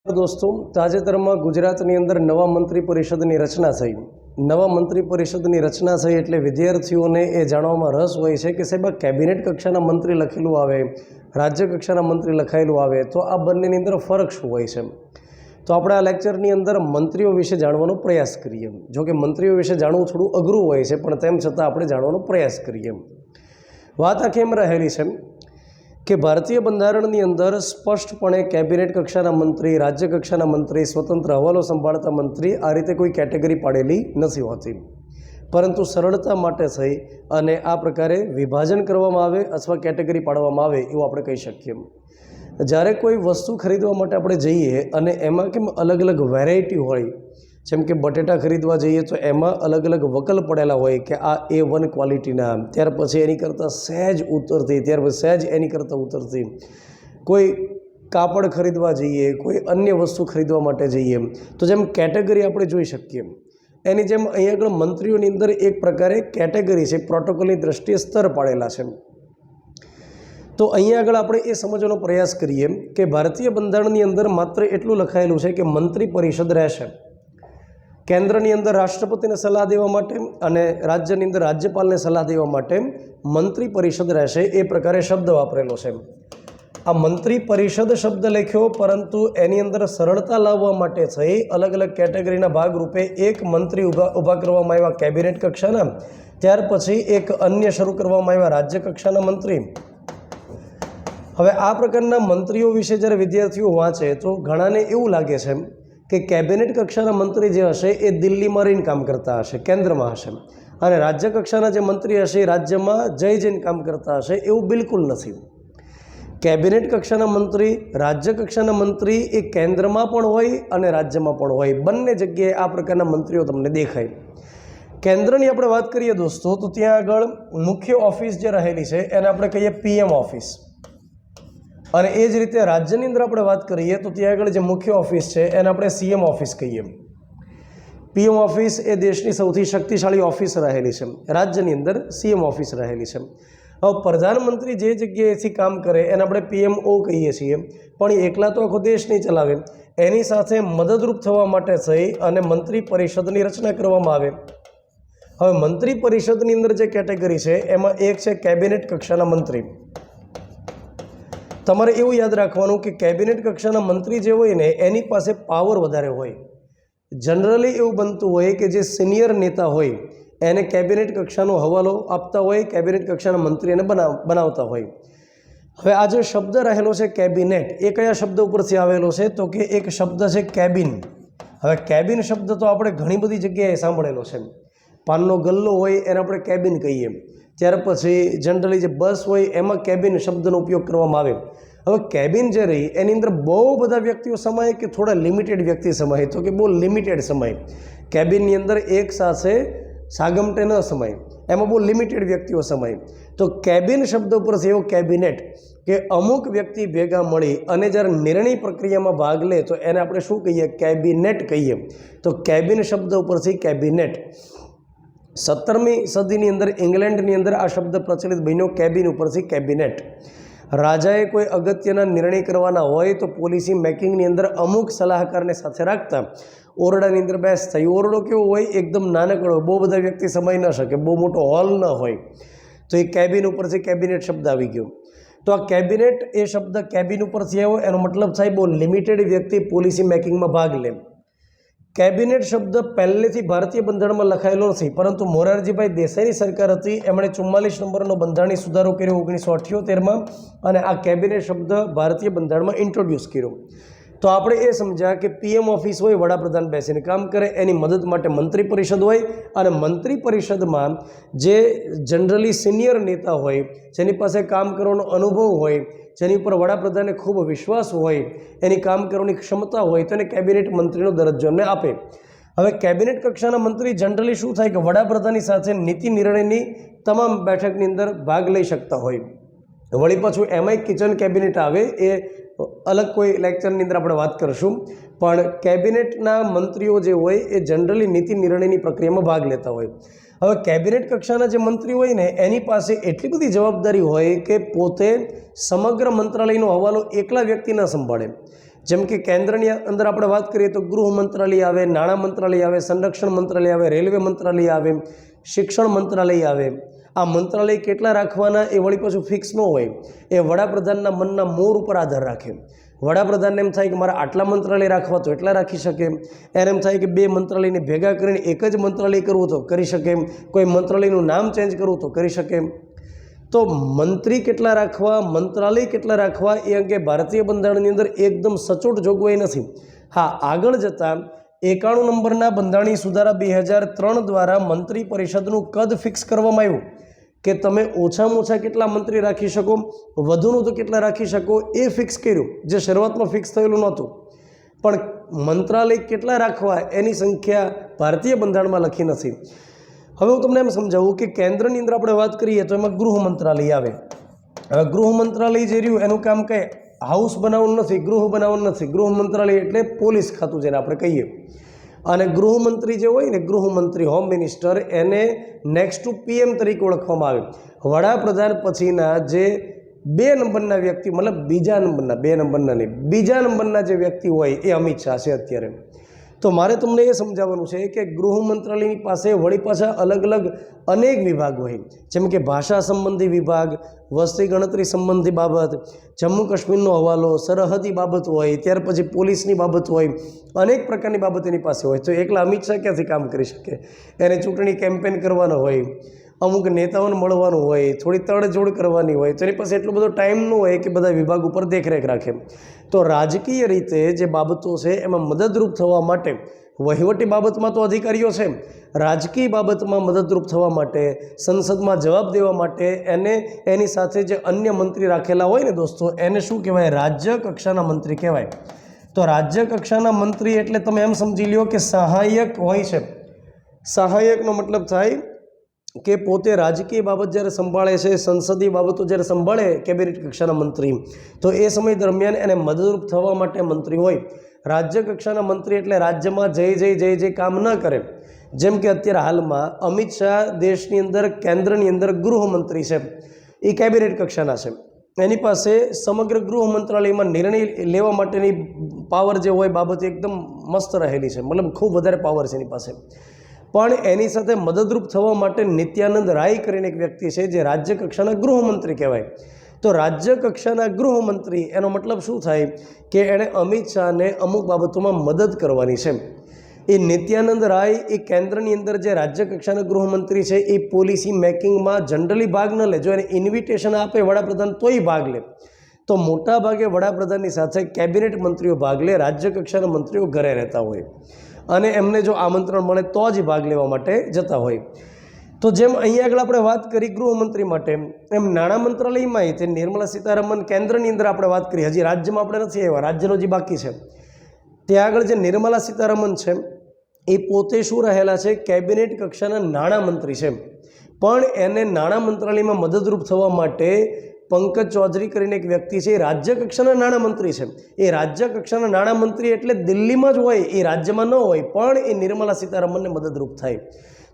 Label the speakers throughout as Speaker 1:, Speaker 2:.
Speaker 1: दोस्तों, તાજેતરમાં ગુજરાતની અંદર નવા મંત્રી પરિષદની રચના થઈ. નવા મંત્રી પરિષદની રચના થઈ એટલે વિદ્યાર્થીઓને એ જાણવામાં રસ હોય છે કે સાહેબ આ કેબિનેટ કક્ષાના મંત્રી લખેલું આવે, રાજ્ય કક્ષાના મંત્રી લખાયેલું આવે, તો આ બંનેની અંદર ફરક શું હોય છે. તો આપણે આ લેક્ચરની અંદર મંત્રીઓ વિશે જાણવાનો પ્રયાસ કરીએ. જો કે મંત્રીઓ વિશે જાણવું થોડું અઘરું હોય છે, પણ તેમ છતાં આપણે જાણવાનો પ્રયાસ કરીએ. વાત આખી એમ રહેલી છે કે ભારતીય બંધારણની અંદર સ્પષ્ટપણે કેબિનેટ કક્ષાના મંત્રી, રાજ્ય કક્ષાના મંત્રી, સ્વતંત્ર હવાલો સંભાળતા મંત્રી આ રીતે કોઈ કેટેગરી પાડેલી નથી હોતી, પરંતુ સરળતા માટે થઈ અને આ પ્રકારે વિભાજન કરવામાં આવે અથવા કેટેગરી પાડવામાં આવે એવું આપણે કહી શકીએ. જ્યારે કોઈ વસ્તુ ખરીદવા માટે આપણે જઈએ અને એમાં કેમ અલગ અલગ વેરાયટી હોય, જેમ કે બટેટા ખરીદવા જઈએ તો એમાં અલગ અલગ વકલ પડેલા હોય કે આ A1 ક્વોલિટીના, ત્યાર પછી એની કરતાં સહેજ ઉતરતી, ત્યાર પછી સહેજ એની કરતાં ઉતરતી. કોઈ કાપડ ખરીદવા જઈએ, કોઈ અન્ય વસ્તુ ખરીદવા માટે જઈએ તો જેમ કેટેગરી આપણે જોઈ શકીએ, એની જેમ અહીં આગળ મંત્રીઓની અંદર એક પ્રકારે કેટેગરી છે, પ્રોટોકોલની દ્રષ્ટિએ સ્તર પાડેલા છે. તો અહીંયા આગળ આપણે એ સમજવાનો પ્રયાસ કરીએ કે ભારતીય બંધારણની અંદર માત્ર એટલું લખાયેલું છે કે મંત્રી પરિષદ રહેશે. કેન્દ્રની અંદર રાષ્ટ્રપતિને સલાહ દેવા માટે અને રાજ્યની અંદર રાજ્યપાલને સલાહ દેવા માટે મંત્રી પરિષદ રહેશે, એ પ્રકારે શબ્દ વાપરેલો છે. આ મંત્રી પરિષદ શબ્દ લખ્યો, પરંતુ એની અંદર સરળતા લાવવા માટે થઈ અલગ અલગ કેટેગરીના ભાગરૂપે એક મંત્રી ઊભા કરવામાં આવ્યા કેબિનેટ કક્ષાના, ત્યાર પછી એક અન્ય શરૂ કરવામાં આવ્યા રાજ્ય કક્ષાના મંત્રી. હવે આ પ્રકારના મંત્રીઓ વિશે જ્યારે વિદ્યાર્થીઓ વાંચે તો ઘણાને એવું લાગે છે કે કેબિનેટ કક્ષાના મંત્રી જે હશે એ દિલ્હીમાં રહીને કામ કરતા હશે, કેન્દ્રમાં હશે, અને રાજ્ય કક્ષાના જે મંત્રી હશે એ રાજ્યમાં જઈને કામ કરતા હશે. એવું બિલકુલ નથી. કેબિનેટ કક્ષાના મંત્રી, રાજ્ય કક્ષાના મંત્રી એ કેન્દ્રમાં પણ હોય અને રાજ્યમાં પણ હોય. બંને જગ્યાએ આ પ્રકારના મંત્રીઓ તમને દેખાય. કેન્દ્રની આપણે વાત કરીએ દોસ્તો, તો ત્યાં આગળ મુખ્ય ઓફિસ જે રહેલી છે એને આપણે કહીએ PM ઓફિસ. અને એ જ રીતે રાજ્યની અંદર આપણે વાત કરીએ તો ત્યાં આગળ જે મુખ્ય ઓફિસ છે એને આપણે CM ઓફિસ કહીએ. PM ઓફિસ એ દેશની સૌથી શક્તિશાળી ઓફિસ રહેલી છે. રાજ્યની અંદર CM ઓફિસ રહેલી છે. હવે પ્રધાનમંત્રી જે જગ્યાએથી કામ કરે એને આપણે PMO કહીએ છીએ, પણ એ એકલા તો આખો દેશ નહીં ચલાવે. એની સાથે મદદરૂપ થવા માટે થઈ અને મંત્રી પરિષદની રચના કરવામાં આવે. હવે મંત્રી પરિષદની અંદર જે કેટેગરી છે એમાં એક છે કેબિનેટ કક્ષાના મંત્રી. તમારે એવું યાદ રાખવાનું કે કેબિનેટ કક્ષાના મંત્રી જે હોય ને એની પાસે પાવર વધારે હોય. જનરલી એવું બનતું હોય કે જે સિનિયર નેતા હોય એને કેબિનેટ કક્ષાનો હવાલો આપતા હોય, કેબિનેટ કક્ષાના મંત્રી એને બનાવતા હોય. હવે આ જે શબ્દ રહેલો છે કેબિનેટ, એ કયા શબ્દ ઉપરથી આવેલો છે? તો કે એક શબ્દ છે કેબિન. હવે કેબિન શબ્દ તો આપણે ઘણી બધી જગ્યાએ સાંભળેલો છે. પાનનો ગલ્લો હોય એને આપણે કેબિન કહીએ. ત્યાર પછી જનરલી જે બસ હોય એમાં કેબિન શબ્દનો ઉપયોગ કરવામાં આવે. હવે કેબિન જે રહી એની અંદર બહુ બધા વ્યક્તિઓ સમાય કે થોડા લિમિટેડ વ્યક્તિ સમાય? તો કે બહુ લિમિટેડ સમાય. કેબિનની અંદર એક સાથે સાગમટે ન સમાય, એમાં બહુ લિમિટેડ વ્યક્તિઓ સમાય. તો કેબિન શબ્દ ઉપરથી એવો કેબિનેટ કે અમુક વ્યક્તિ ભેગા મળી અને જ્યારે નિર્ણય પ્રક્રિયામાં ભાગ લે તો એને આપણે શું કહીએ? કેબિનેટ કહીએ. તો કેબિન શબ્દ ઉપરથી કેબિનેટ. 17મી સદીની અંદર ઇંગ્લેન્ડની અંદર આ શબ્દ પ્રચલિત બન્યો, કેબિન ઉપરથી કેબિનેટ. રાજાએ કોઈ અગત્યના નિર્ણય કરવાના હોય તો પોલિસી મેકિંગની અંદર અમુક સલાહકારને સાથે રાખતા, ઓરડાની અંદર બેસતા. ઓરડો કેવો હોય? એકદમ નાનકડો, બહુ બધા વ્યક્તિ સમાઈ ન શકે, બહુ મોટો હોલ ન હોય. તો એ કેબિન ઉપરથી કેબિનેટ શબ્દ આવી ગયો. તો આ કેબિનેટ એ શબ્દ કેબિન ઉપરથી આવ્યો, એનો મતલબ થાય બહુ લિમિટેડ વ્યક્તિ પોલિસી મેકિંગમાં ભાગ લે. કેબિનેટ શબ્દ પહેલેથી ભારતીય બંધારણમાં લખાયેલો નથી, પરંતુ મોરારજીભાઈ દેસાઈની સરકાર હતી, એમણે 44 નંબરનો બંધારણીય સુધારો કર્યો 1978માં, અને આ કેબિનેટ શબ્દ ભારતીય બંધારણમાં ઇન્ટ્રોડ્યુસ કર્યો. તો આપણે એ સમજ્યા કે PM ઓફિસ હોય, વડાપ્રધાન બેસીને કામ કરે, એની મદદ માટે મંત્રી પરિષદ હોય, અને મંત્રી પરિષદમાં જે જનરલી સિનિયર નેતા હોય, જેની પાસે કામ કરવાનો અનુભવ હોય, જેની ઉપર વડાપ્રધાનને ખૂબ વિશ્વાસ હોય, એની કામ કરવાની ક્ષમતા હોય, તો એને કેબિનેટ મંત્રીનો દરજ્જો એમને આપે. હવે કેબિનેટ કક્ષાના મંત્રી જનરલી શું થાય કે વડાપ્રધાનની સાથે નીતિ નિર્ણયની તમામ બેઠકની અંદર ભાગ લઈ શકતા હોય. વળી પાછું એમાંય કિચન કેબિનેટ આવે, એ અલગ કોઈ લેક્ચરની અંદર આપણે વાત કરીશું. પણ કેબિનેટના મંત્રીઓ જે હોય એ જનરલી નીતિ નિર્ણયની પ્રક્રિયામાં ભાગ લેતા હોય. હવે કેબિનેટ કક્ષાના જે મંત્રી હોય ને એની પાસે એટલી બધી જવાબદારી હોય કે પોતે સમગ્ર મંત્રાલયનો હવાલો એકલા વ્યક્તિ ન સંભાળે. જેમ કે કેન્દ્રની અંદર આપણે વાત કરીએ તો ગૃહ મંત્રાલય આવે, નાણાં મંત્રાલય આવે, સંરક્ષણ મંત્રાલય આવે, રેલવે મંત્રાલય આવે, શિક્ષણ મંત્રાલય આવે. આ મંત્રાલય કેટલા રાખવાના એ વળી પાછું ફિક્સ ન હોય, એ વડાપ્રધાનના મનના મોર ઉપર આધાર રાખે. વડાપ્રધાનને એમ થાય કે મારે આટલા મંત્રાલય રાખવા તો એટલા રાખી શકે, એને એમ થાય કે 2 મંત્રાલયને ભેગા કરીને એક જ મંત્રાલય કરવું તો કરી શકે, કોઈ મંત્રાલયનું નામ ચેન્જ કરવું તો કરી શકે. તો મંત્રી કેટલા રાખવા, મંત્રાલય કેટલા રાખવા એ અંગે ભારતીય બંધારણની અંદર એકદમ સચોટ જોગવાઈ નથી. હા, આગળ જતાં 91 નંબરના બંધારણીય સુધારા 2003 દ્વારા મંત્રી પરિષદનું કદ ફિક્સ કરવામાં આવ્યું કે તમે ઓછામાં ઓછા કેટલા મંત્રી રાખી શકો, વધુનું તો કેટલા રાખી શકો એ ફિક્સ કર્યું, જે શરૂઆતમાં ફિક્સ થયેલું નહોતું. પણ મંત્રાલય કેટલા રાખવા એની સંખ્યા ભારતીય બંધારણમાં લખી નથી. હવે હું તમને એમ સમજાવું કે કેન્દ્રની અંદર આપણે વાત કરીએ તો એમાં ગૃહ મંત્રાલય આવે. હવે ગૃહ મંત્રાલય જે રહ્યું એનું કામ કંઈ હાઉસ બનાવવાનું નથી, ગૃહ બનાવવાનું નથી. ગૃહ મંત્રાલય એટલે પોલીસ ખાતું જેને આપણે કહીએ. અને ગૃહમંત્રી જે હોય ને, ગૃહમંત્રી હોમ મિનિસ્ટર, એને નેક્સ્ટ ટુ PM તરીકે ઓળખવામાં આવે. વડાપ્રધાન પછીના જે 2 નંબરના વ્યક્તિ, મતલબ બીજા નંબરના, 2 નંબરના નહીં, બીજા નંબરના જે વ્યક્તિ હોય એ અમિત શાહ છે અત્યારે. તો મારે તમને એ સમજાવવાનું છે કે ગૃહ મંત્રાલયની પાસે વળી પાછા અલગ અલગ અનેક વિભાગ હોય, જેમ કે ભાષા સંબંધી વિભાગ, વસ્તી ગણતરી સંબંધી બાબત, જમ્મુ કાશ્મીરનો હવાલો, સરહદી બાબત હોય, ત્યાર પછી પોલીસની બાબત હોય, અનેક પ્રકારની બાબત એની પાસે હોય. તો એકલા અમિત શાહ ક્યાંથી કામ કરી શકે? એને ચૂંટણી કેમ્પેન કરવાનો હોય, અમુક નેતાઓને મળવાનું હોય, થોડી તડજોડ કરવાની હોય, તો એની પાસે એટલો બધો ટાઈમ ન હોય કે બધા વિભાગ ઉપર દેખરેખ રાખે. તો રાજકીય રીતે જે બાબતો છે એમાં મદદરૂપ થવા માટે, વહીવટી બાબતમાં તો અધિકારીઓ છે, રાજકીય બાબતમાં મદદરૂપ થવા માટે, સંસદમાં જવાબ દેવા માટે એને એની સાથે જે અન્ય મંત્રી રાખેલા હોય ને દોસ્તો, એને શું કહેવાય? રાજ્ય કક્ષાના મંત્રી કહેવાય. તો રાજ્ય કક્ષાના મંત્રી એટલે તમે એમ સમજી લ્યો કે સહાયક હોય છે. સહાયકનો મતલબ થાય કે પોતે રાજકીય બાબત જ્યારે સંભાળે છે, સંસદીય બાબતો જ્યારે સંભાળે કેબિનેટ કક્ષાના મંત્રી, તો એ સમય દરમિયાન એને મદદરૂપ થવા માટે મંત્રી હોય. રાજ્ય કક્ષાના મંત્રી એટલે રાજ્યમાં જઈ કામ ન કરે. જેમ કે અત્યારે હાલમાં અમિત શાહ દેશની અંદર, કેન્દ્રની અંદર ગૃહમંત્રી છે, એ કેબિનેટ કક્ષાના છે. એની પાસે સમગ્ર ગૃહ મંત્રાલયમાં નિર્ણય લેવા માટેની પાવર જે હોય, બાબત એકદમ મસ્ત રહેલી છે, મતલબ ખૂબ વધારે પાવર છે એની પાસે. પણ એની સાથે મદદરૂપ થવા માટે નિત્યાનંદ રાય કરીને એક વ્યક્તિ છે, જે રાજ્ય કક્ષાના ગૃહમંત્રી કહેવાય. તો રાજ્ય કક્ષાના ગૃહમંત્રી એનો મતલબ શું થાય કે એણે અમિત શાહને અમુક બાબતોમાં મદદ કરવાની છે. એ નિત્યાનંદ રાય એ કેન્દ્રની અંદર જે રાજ્ય કક્ષાના ગૃહમંત્રી છે, એ પોલિસી મેકિંગમાં જનરલી ભાગ ન લે. જો એને ઇન્વિટેશન આપે વડાપ્રધાન તોય ભાગ લે. તો મોટા ભાગે વડાપ્રધાનની સાથે કેબિનેટ મંત્રીઓ ભાગ લે, રાજ્ય કક્ષાના મંત્રીઓ ઘરે રહેતા હોય અને એમને જો આમંત્રણ મળે તો જ ભાગ લેવા માટે જતા હોય. તો જેમ અહીંયા આગળ આપણે વાત કરી ગૃહમંત્રી માટે, એમ નાણાં મંત્રાલયમાં તે નિર્મલા સીતારમન કેન્દ્રની અંદર આપણે વાત કરી, હજી રાજ્યમાં આપણે નથી આવ્યા, રાજ્યનો હજી બાકી છે. ત્યાં આગળ જે નિર્મલા સીતારમન છે એ પોતે શું રહેલા છે? કેબિનેટ કક્ષાના નાણામંત્રી છે. પણ એને નાણાં મંત્રાલયમાં મદદરૂપ થવા માટે પંકજ ચૌધરી કરીને એક વ્યક્તિ છે, એ રાજ્ય કક્ષાના નાણામંત્રી છે. એ રાજ્ય કક્ષાના નાણામંત્રી એટલે દિલ્હીમાં જ હોય, એ રાજ્યમાં ન હોય, પણ એ નિર્મલા સીતારમનને મદદરૂપ થાય.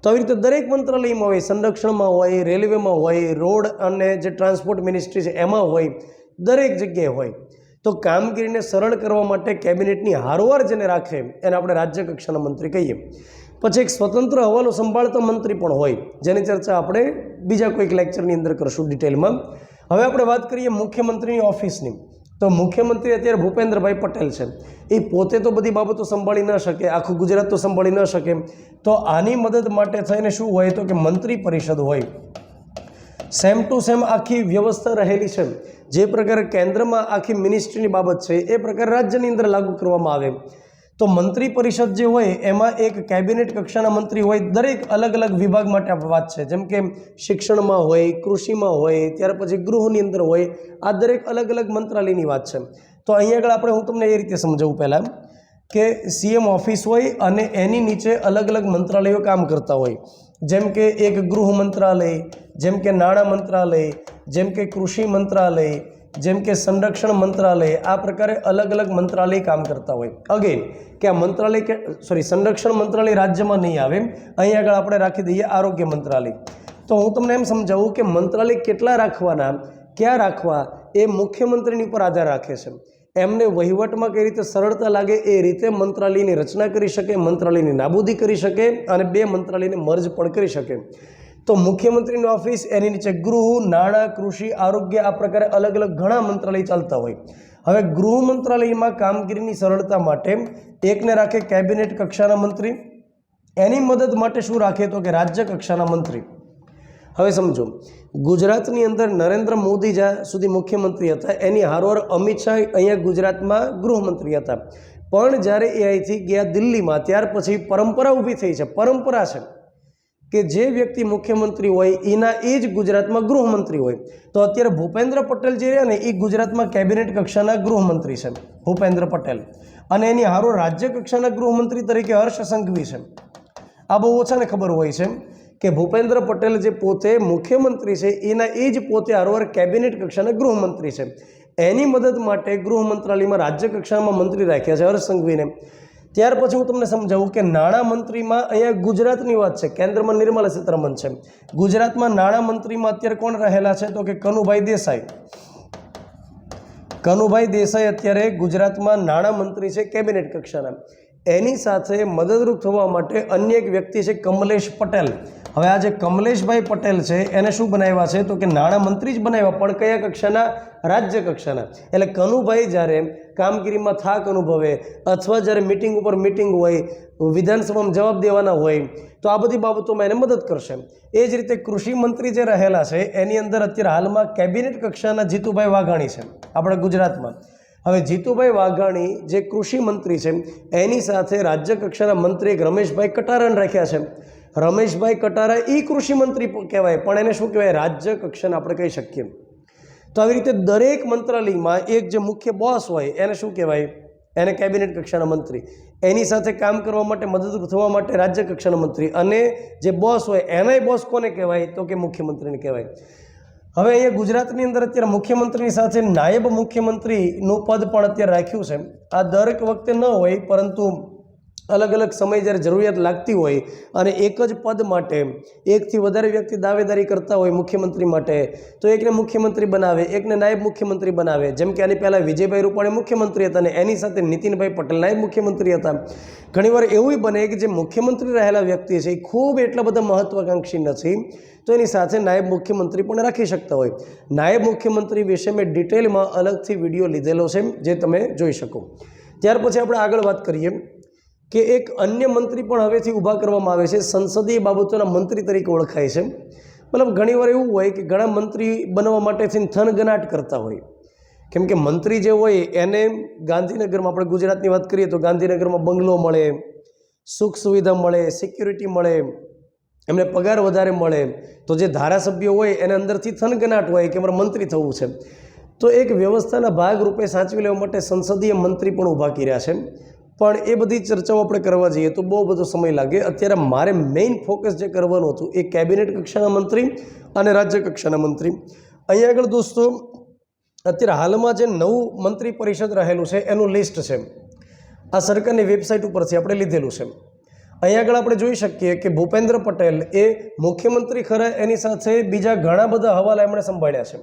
Speaker 1: તો આવી રીતે દરેક મંત્રાલયમાં હોય, સંરક્ષણમાં હોય, રેલવેમાં હોય, રોડ અને જે ટ્રાન્સપોર્ટ મિનિસ્ટ્રી છે એમાં હોય, દરેક જગ્યાએ હોય. તો કામગીરીને સરળ કરવા માટે કેબિનેટની હારોવાર જેને રાખે એને આપણે રાજ્ય કક્ષાના મંત્રી કહીએ. પછી એક સ્વતંત્ર હવાલો સંભાળતા મંત્રી પણ હોય, જેની ચર્ચા આપણે બીજા કોઈક લેક્ચરની અંદર કરશું ડિટેલમાં. હવે આપણે વાત કરીએ મુખ્યમંત્રીની ઓફિસની. તો મુખ્યમંત્રી અત્યારે ભૂપેન્દ્રભાઈ પટેલ છે. એ પોતે તો બધી બાબતો સંભાળી ન શકે, આખું ગુજરાત તો સંભાળી ન શકે. તો આની મદદ માટે થઈને શું હોય તો કે મંત્રી પરિષદ હોય. સેમ ટુ સેમ આખી વ્યવસ્થા રહેલી છે. જે પ્રકારે કેન્દ્રમાં આખી મિનિસ્ટ્રીની બાબત છે એ પ્રકારે રાજ્યની અંદર લાગુ કરવામાં આવે. તો મંત્રી પરિષદ જે હોય એમાં એક કેબિનેટ કક્ષાના મંત્રી હોય. દરેક અલગ અલગ વિભાગ માટે આપણે વાત છે, જેમ કે શિક્ષણમાં હોય, કૃષિમાં હોય, ત્યાર પછી ગૃહની અંદર હોય. આ દરેક અલગ અલગ મંત્રાલયની વાત છે. તો અહીંયા આગળ આપણે, હું તમને એ રીતે સમજાવું પહેલાં કે CM ઓફિસ હોય અને એની નીચે અલગ અલગ મંત્રાલયો કામ કરતા હોય. જેમ કે એક ગૃહ મંત્રાલય, જેમ કે નાણાં મંત્રાલય, જેમ કે કૃષિ મંત્રાલય, જેમ કે સંરક્ષણ મંત્રાલય. આ પ્રકારે અલગ અલગ મંત્રાલય કામ કરતા હોય. અગેન કે આ મંત્રાલય સંરક્ષણ મંત્રાલય રાજ્યમાં નહીં આવે. અહીં આગળ આપણે રાખી દઈએ આરોગ્ય મંત્રાલય. તો હું તમને એમ સમજાવું કે મંત્રાલય કેટલા રાખવાના, ક્યાં રાખવા, એ મુખ્યમંત્રીની ઉપર આધાર રાખે છે. એમને વહીવટમાં કઈ રીતે સરળતા લાગે એ રીતે મંત્રાલયની રચના કરી શકે, મંત્રાલયની નાબૂદી કરી શકે અને બે મંત્રાલયને મર્જ પણ કરી શકે. તો મુખ્યમંત્રીની ઓફિસ, એની નીચે ગૃહ, નાણાં, કૃષિ, આરોગ્ય, આ પ્રકારે અલગ અલગ ઘણા મંત્રાલય ચાલતા હોય. હવે ગૃહ મંત્રાલયમાં કામગીરીની સરળતા માટે એકને રાખે કેબિનેટ કક્ષાના મંત્રી, એની મદદ માટે શું રાખે તો કે રાજ્ય કક્ષાના મંત્રી. હવે સમજો, ગુજરાતની અંદર નરેન્દ્ર મોદી જ્યાં સુધી મુખ્યમંત્રી હતા એની હારોહાર અમિત શાહ અહીંયા ગુજરાતમાં ગૃહમંત્રી હતા. પણ જ્યારે એ અહીંથી ગયા દિલ્હીમાં, ત્યાર પછી પરંપરા ઊભી થઈ છે. પરંપરા છે કે જે વ્યક્તિ મુખ્યમંત્રી હોય એના એ જ ગુજરાતમાં ગૃહમંત્રી હોય. તો અત્યારે ભૂપેન્દ્ર પટેલ જે રહ્યા ને એ ગુજરાતમાં કેબિનેટ કક્ષાના ગૃહમંત્રી છે, ભૂપેન્દ્ર પટેલ. અને એની હારો રાજ્ય કક્ષાના ગૃહમંત્રી તરીકે હર્ષ સંઘવી છે. આ બહુ ઓછાને ખબર હોય છે કે ભૂપેન્દ્ર પટેલ જે પોતે મુખ્યમંત્રી છે એના એ જ પોતે હારોહાર કેબિનેટ કક્ષાના ગૃહમંત્રી છે. એની મદદ માટે ગૃહ મંત્રાલયમાં રાજ્ય કક્ષામાં મંત્રી રાખ્યા છે હર્ષ સંઘવીને. ત્યાર પછી હું તમને સમજાવું કે નાણાં મંત્રીમાં અહીંયા ગુજરાતની વાત છે, કેન્દ્રમાં નિર્મલા સીતારમણ છે. ગુજરાતમાં નાણાં મંત્રીમાં અત્યારે કોણ રહેલા છે તો કે કનુભાઈ દેસાઈ. કનુભાઈ દેસાઈ અત્યારે ગુજરાતમાં નાણાં મંત્રી છે કેબિનેટ કક્ષાના. એની સાથે મદદરૂપ થવા માટે અન્ય એક વ્યક્તિ છે કમલેશ પટેલ. હવે આ જે કમલેશભાઈ પટેલ છે એને શું બનાવ્યા છે તો કે નાણાં મંત્રી જ બનાવ્યા, પણ કયા કક્ષાના? રાજ્ય કક્ષાના. એટલે કનુભાઈ જ્યારે કામગીરીમાં થાક અનુભવે અથવા જ્યારે મિટિંગ ઉપર મિટિંગ હોય, વિધાનસભામાં જવાબ દેવાના હોય, તો આ બધી બાબતોમાં એને મદદ કરશે. એ જ રીતે કૃષિ મંત્રી જે રહેલા છે એની અંદર અત્યારે હાલમાં કેબિનેટ કક્ષાના જીતુભાઈ વાઘાણી છે આપણા ગુજરાતમાં. હવે જીતુભાઈ વાઘાણી જે કૃષિ મંત્રી છે એની સાથે રાજ્ય કક્ષાના મંત્રી એક રમેશભાઈ કટારાને રાખ્યા છે. રમેશભાઈ કટારા એ કૃષિ મંત્રી કહેવાય, પણ એને શું કહેવાય? રાજ્ય કક્ષાના આપણે કહી શકીએ. તો આવી રીતે દરેક મંત્રાલયમાં એક જે મુખ્ય બોસ હોય એને શું કહેવાય? એને કેબિનેટ કક્ષાના મંત્રી. એની સાથે કામ કરવા માટે, મદદરૂપ થવા માટે રાજ્ય કક્ષાના મંત્રી. અને જે બોસ હોય એનાય બોસ કોને કહેવાય તો કે મુખ્યમંત્રીને કહેવાય. હવે અહીંયા ગુજરાતની અંદર અત્યારે મુખ્યમંત્રીની સાથે નાયબ મુખ્યમંત્રીનું પદ પણ અત્યારે રાખ્યું છે. આ દરેક વખતે ન હોય, પરંતુ અલગ અલગ સમય જ્યારે જરૂરિયાત લાગતી હોય અને એક જ પદ માટે એકથી વધારે વ્યક્તિ દાવેદારી કરતા હોય મુખ્યમંત્રી માટે, તો એકને મુખ્યમંત્રી બનાવે, એકને નાયબ મુખ્યમંત્રી બનાવે. જેમ કે આની પહેલાં વિજયભાઈ રૂપાણી મુખ્યમંત્રી હતા અને એની સાથે નીતિનભાઈ પટેલ નાયબ મુખ્યમંત્રી હતા. ઘણીવાર એવું બને કે જે મુખ્યમંત્રી રહેલા વ્યક્તિ છે એ ખૂબ એટલા બધા મહત્વાકાંક્ષી નથી, તો એની સાથે નાયબ મુખ્યમંત્રી પણ રાખી શકતા હોય. નાયબ મુખ્યમંત્રી વિશે મેં ડિટેલમાં અલગથી વિડીયો લીધેલો છે, જે તમે જોઈ શકો. ત્યાર પછી આપણે આગળ વાત કરીએ કે એક અન્ય મંત્રી પણ હવેથી ઊભા કરવામાં આવે છે, સંસદીય બાબતોના મંત્રી તરીકે ઓળખાય છે. મતલબ ઘણીવાર એવું હોય કે ઘણા મંત્રી બનવા માટેથી થનગનાટ કરતા હોય, કેમ કે મંત્રી જે હોય એને ગાંધીનગરમાં, આપણે ગુજરાતની વાત કરીએ તો ગાંધીનગરમાં બંગલો મળે, સુખ સુવિધા મળે, સિક્યુરિટી મળે, એમને પગાર વધારે મળે. તો જે ધારાસભ્યો હોય એને અંદરથી થનગનાટ હોય કે અમારે મંત્રી થવું છે. તો એક વ્યવસ્થાના ભાગરૂપે સાચવી લેવા માટે સંસદીય મંત્રી પણ ઊભા કર્યા છે. પણ એ બધી ચર્ચાઓ આપણે કરવા જઈએ તો બહુ બધો સમય લાગે. અત્યારે મારે મેઇન ફોકસ જે કરવાનું હતું એ કેબિનેટ કક્ષાના મંત્રી અને રાજ્ય કક્ષાના મંત્રી. અહીંયા આગળ દોસ્તો અત્યારે હાલમાં જે નવું મંત્રી પરિષદ રહેલું છે એનું લિસ્ટ છે. આ સરકારની વેબસાઇટ ઉપરથી આપણે લીધેલું છે. અહીંયા આગળ આપણે જોઈ શકીએ કે ભૂપેન્દ્ર પટેલ એ મુખ્યમંત્રી ખરા, એની સાથે બીજા ઘણા બધા હવાલા એમણે સંભાળ્યા છે.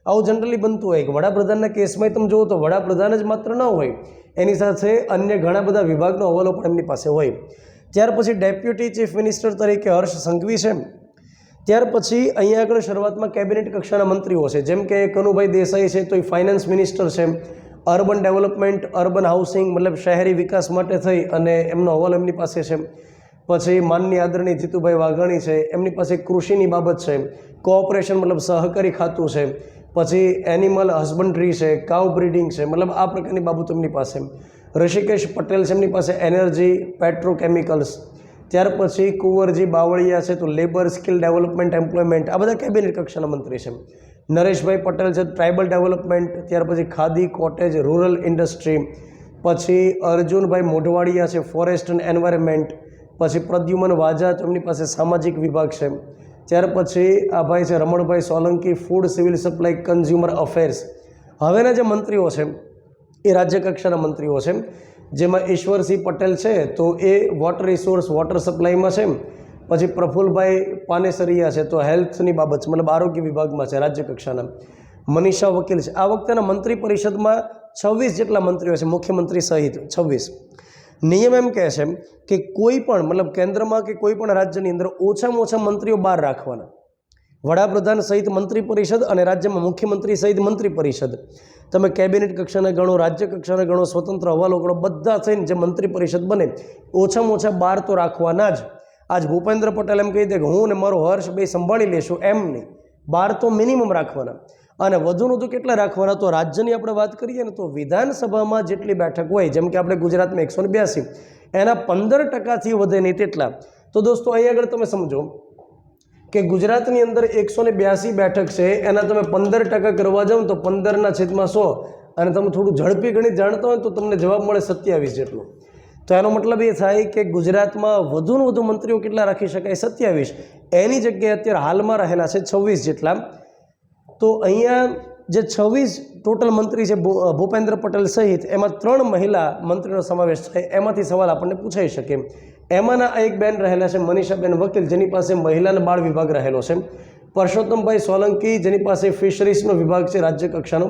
Speaker 1: આવું જનરલી બનતું હોય કે વડાપ્રધાનના કેસમાં તમે જુઓ તો વડાપ્રધાન જ માત્ર ન હોય, એની સાથે અન્ય ઘણા બધા વિભાગનો હવાલો પણ એમની પાસે હોય. ત્યાર પછી ડેપ્યુટી ચીફ મિનિસ્ટર તરીકે હર્ષ સંઘવી છે. ત્યાર પછી અહીંયા આગળ શરૂઆતમાં કેબિનેટ કક્ષાના મંત્રીઓ છે, જેમ કે કનુભાઈ દેસાઈ છે તો એ ફાઇનાન્સ મિનિસ્ટર છે. અર્બન ડેવલપમેન્ટ, અર્બન હાઉસિંગ મતલબ શહેરી વિકાસ માટે થઈ અને એમનો હવાલો એમની પાસે છે. પછી માનનીય આદરણીય જીતુભાઈ વાઘાણી છે, એમની પાસે કૃષિની બાબત છે. કોઓપરેશન મતલબ સહકારી ખાતું છે. પછી એનિમલ હસબન્ડરી છે, કાઉ બ્રીડિંગ છે, મતલબ આ પ્રકારની બાબતો એમની પાસે. ઋષિકેશ પટેલ છે, એમની પાસે એનર્જી, પેટ્રોકેમિકલ્સ. ત્યાર પછી કુંવરજી બાવળિયા છે તો લેબર, સ્કિલ ડેવલપમેન્ટ, એમ્પ્લોયમેન્ટ, આ બધા કેબિનેટ કક્ષાના મંત્રી છે. નરેશભાઈ પટેલ છે ટ્રાઇબલ ડેવલપમેન્ટ. ત્યાર પછી ખાદી, કોટેજ, રૂરલ ઇન્ડસ્ટ્રી. પછી અર્જુનભાઈ મોઢવાડિયા છે ફોરેસ્ટ એન્ડ એન્વાયરમેન્ટ. પછી પ્રદ્યુમન વાજા, એમની પાસે સામાજિક વિભાગ છે. ત્યાર પછી આ ભાઈ છે Ramanbhai Solanki, food, civil supply, consumer affairs. હવેના જે મંત્રીઓ છે એ રાજ્ય કક્ષાના મંત્રીઓ છે, જેમાં ઈશ્વરસિંહ પટેલ છે તો એ વોટર રિસોર્સ, વોટર સપ્લાયમાં છે. પછી પ્રફુલભાઈ પાનેસરિયા છે તો હેલ્થની બાબત મતલબ આરોગ્ય વિભાગમાં છે રાજ્ય કક્ષાના. મનીષા વકીલ છે. આ વખતેના મંત્રી પરિષદમાં 26 જેટલા મંત્રીઓ છે, મુખ્યમંત્રી સહિત 26. નિયમ એમ કહે છે કે કોઈ પણ મતલબ કેન્દ્રમાં કે કોઈ પણ રાજ્યની અંદર ઓછામાં ઓછા મંત્રીઓ 12 રાખવાના. વડાપ્રધાન સહિત મંત્રી પરિષદ અને રાજ્યમાં મુખ્યમંત્રી સહિત મંત્રી પરિષદ. તમે કેબિનેટ કક્ષાને ગણો, રાજ્ય કક્ષાને ગણો, સ્વતંત્ર હવાલો ગણો, બધા થઈને જે મંત્રી પરિષદ બને ઓછામાં ઓછા 12 તો રાખવાના જ. આજ ભૂપેન્દ્ર પટેલ એમ કહી દે કે હું ને મારો હર્ષ બે સંભાળી લેશું, એમ નહીં, 12 તો મિનિમમ રાખવાના. અને વધુનું તો કેટલા રાખવાના? તો રાજ્યની આપણે વાત કરીએ ને તો વિધાનસભામાં જેટલી બેઠક હોય, જેમ કે આપણે ગુજરાતમાં 182, એના 15%થી વધે નહીં તેટલા. તો દોસ્તો અહીં આગળ તમે સમજો કે ગુજરાતની અંદર 182 બેઠક છે, એના તમે 15% કરવા જાઓ તો 15/100, અને તમે થોડું ઝડપી ગણિત જાણતા હોય તો તમને જવાબ મળે 27 જેટલો. તો એનો મતલબ એ થાય કે ગુજરાતમાં વધુને વધુ મંત્રીઓ કેટલા રાખી શકાય? 27. એની જગ્યાએ અત્યારે હાલમાં રહેલા છે 26 જેટલા. તો અહીંયા જે 26 ટોટલ મંત્રી છે ભૂપેન્દ્ર પટેલ સહિત, એમાં 3 મહિલા મંત્રીનો સમાવેશ થાય. એમાંથી સવાલ આપણને પૂછાઈ શકે. એમાંના એક બેન રહેલા છે મનીષાબેન વકીલ, જેની પાસે મહિલા અને બાળ વિભાગ રહેલો છે. પરસોત્તમભાઈ સોલંકી, જેની પાસે ફિશરીઝનો વિભાગ છે રાજ્ય કક્ષાનો.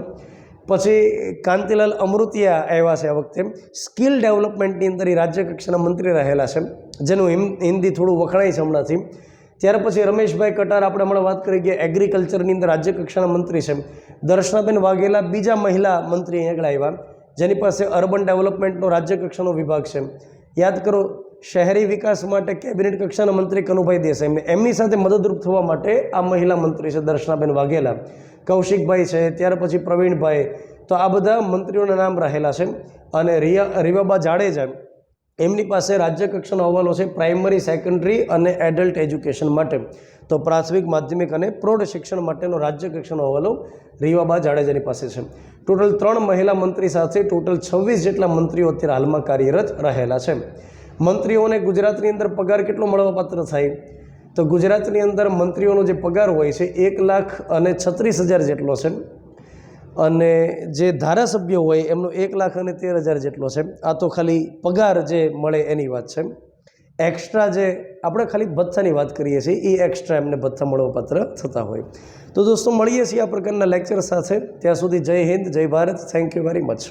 Speaker 1: પછી કાંતિલાલ અમૃતિયા આવ્યા છે આ વખતે, સ્કિલ ડેવલપમેન્ટની અંદર એ રાજ્ય કક્ષાના મંત્રી રહેલા છે, જેનું હિન્દી થોડું વખણાય છે હમણાંથી. ત્યાર પછી રમેશભાઈ કટાર, આપણે હમણાં વાત કરી ગયા, એગ્રીકલ્ચરની અંદર રાજ્ય કક્ષાના મંત્રી છે. દર્શનાબેન વાઘેલા બીજા મહિલા મંત્રી અહીં આગળ આવ્યા, જેની પાસે અર્બન ડેવલપમેન્ટનો રાજ્ય કક્ષાનો વિભાગ છે. યાદ કરો, શહેરી વિકાસ માટે કેબિનેટ કક્ષાના મંત્રી કનુભાઈ દેસાઈ, એમની સાથે મદદરૂપ થવા માટે આ મહિલા મંત્રી છે દર્શનાબેન વાઘેલા. કૌશિકભાઈ છે, ત્યાર પછી પ્રવીણભાઈ. તો આ બધા મંત્રીઓના નામ રહેલા છે. અને રીવાબા જાડેજા, એમની પાસે રાજ્ય કક્ષાનો હવાલો છે પ્રાઇમરી, સેકન્ડરી અને એડલ્ટ એજ્યુકેશન માટે. તો પ્રાથમિક, માધ્યમિક અને પ્રૌઢ શિક્ષણ માટેનો રાજ્ય કક્ષાનો હવાલો રીવાબા જાડેજાની પાસે છે. ટોટલ 3 મહિલા મંત્રી સાથે ટોટલ 26 જેટલા મંત્રીઓ અત્યારે હાલમાં કાર્યરત રહેલા છે. મંત્રીઓને ગુજરાતની અંદર પગાર કેટલો મળવાપાત્ર થાય? તો ગુજરાતની અંદર મંત્રીઓનો જે પગાર હોય છે 1,36,000 જેટલો છે, અને જે ધારાસભ્યો હોય એમનો 1,13,000 જેટલો છે. આ તો ખાલી પગાર જે મળે એની વાત છે. એક્સ્ટ્રા જે આપણે ખાલી ભથ્થાની વાત કરીએ છીએ, એ એક્સ્ટ્રા એમને ભથ્થા મળવાપાત્ર થતા હોય. તો દોસ્તો મળીએ છીએ આ પ્રકારના લેક્ચર સાથે. ત્યાં સુધી જય હિન્દ, જય Bharat. Thank you very much.